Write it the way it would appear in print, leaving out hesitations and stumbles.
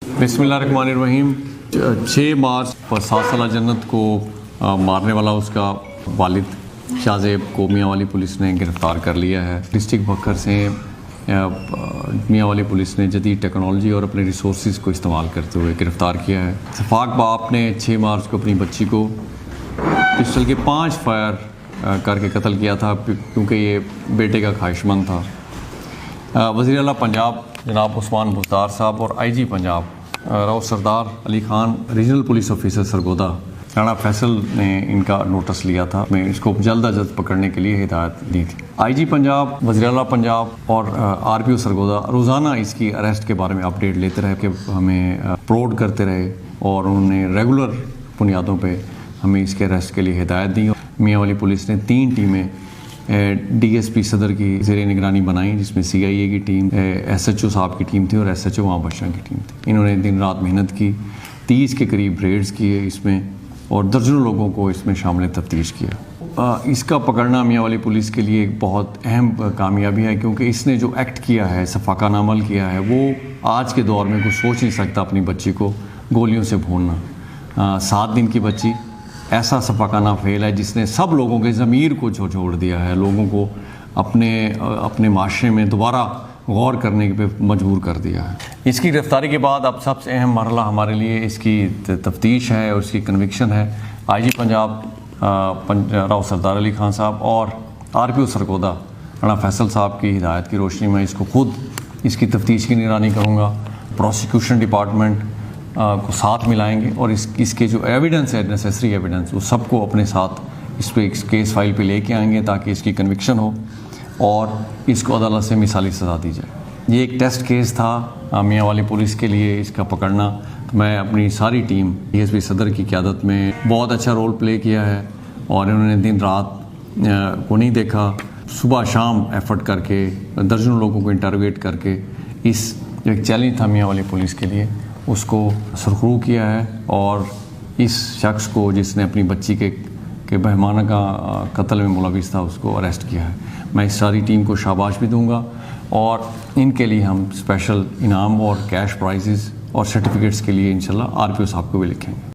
بسم اللہ الرحمن الرحیم۔ 6 مارچ پر 7 سالہ جنت کو مارنے والا اس کا والد شاہ زیب کو میاں والی پولیس نے گرفتار کر لیا ہے۔ ڈسٹرکٹ بکر سے میاں والی پولیس نے جدید ٹیکنالوجی اور اپنے ریسورسز کو استعمال کرتے ہوئے گرفتار کیا ہے۔ شفاق باپ نے 6 مارچ کو اپنی بچی کو پسٹل کے 5 فائر کر کے قتل کیا تھا کیونکہ یہ بیٹے کا خواہش مند تھا۔ وزیر اعلیٰ پنجاب جناب عثمان بزدار صاحب اور آئی جی Punjab Rao Sardar Ali Khan regional police officer Sargodha Rana Faisal نے ان کا نوٹس لیا تھا، میں اس کو جلد از جلد پکڑنے کے لیے ہدایت دی تھی۔ آئی جی پنجاب، وزیر اعلیٰ پنجاب اور آر پی او سرگودا روزانہ اس کی اریسٹ کے بارے میں اپڈیٹ لیتے رہے کہ ہمیں پروڈ کرتے رہے اور انہوں نے ریگولر بنیادوں پہ ہمیں اس کے اریسٹ کے لیے ہدایت دی۔ میاں والی پولیس نے 3 ٹیمیں ڈی ایس پی صدر کی زیر نگرانی بنائیں، جس میں سی آئی اے کی ٹیم، ایس ایچ او صاحب کی ٹیم تھی اور ایس ایچ او وہاں بادشاہ کی ٹیم تھی۔ انہوں نے دن رات محنت کی، 30 کے قریب ریڈز کیے اس میں اور درجنوں لوگوں کو اس میں شامل تفتیش کیا۔ اس کا پکڑنا میاں والی پولیس کے لیے ایک بہت اہم کامیابی ہے کیونکہ اس نے جو ایکٹ کیا ہے، شفاقانہ عمل کیا ہے، وہ آج کے دور میں کوئی سوچ نہیں سکتا اپنی بچی کو گولیوں سے بھوننا۔ 7 دن کی بچی ایسا شفاقانہ فعل ہے جس نے سب لوگوں کے ضمیر کو جھنجھوڑ دیا ہے، لوگوں کو اپنے معاشرے میں دوبارہ غور کرنے پہ مجبور کر دیا ہے۔ اس کی گرفتاری کے بعد اب سب سے اہم مرحلہ ہمارے لیے اس کی تفتیش ہے اور اس کی کنوکشن ہے۔ آئی جی پنجاب راؤ سردار علی خان صاحب اور آر پی او سرگودا رانا فیصل صاحب کی ہدایت کی روشنی میں اس کو خود اس کی تفتیش کی نگرانی کروں گا۔ پروسیکیوشن ڈپارٹمنٹ کو ساتھ ملائیں گے اور اس کے جو ایویڈنس ہے، نیسیسری ایویڈنس، وہ سب کو اپنے ساتھ اس پہ کیس فائل پہ لے کے آئیں گے تاکہ اس کی کنوکشن ہو اور اس کو عدالت سے مثالی سزا دی جائے۔ یہ ایک ٹیسٹ کیس تھا میاں والی پولیس کے لیے، اس کا پکڑنا۔ میں اپنی ساری ٹیم ڈی ایس پی صدر کی قیادت میں بہت اچھا رول پلے کیا ہے اور انہوں نے دن رات کو نہیں دیکھا، صبح شام ایفرٹ کر کے درجنوں لوگوں کو انٹروگیٹ کر کے اس جو ایک چیلنج تھا میاں والی پولیس کے لیے اس کو سرخرو کیا ہے اور اس شخص کو جس نے اپنی بچی کے بہمانہ کا قتل میں ملوث تھا اس کو اریسٹ کیا ہے۔ میں اس ساری ٹیم کو شاباش بھی دوں گا اور ان کے لیے ہم اسپیشل انعام اور کیش پرائزز اور سرٹیفکیٹس کے لیے انشاءاللہ آر پی او صاحب کو بھی لکھیں گے۔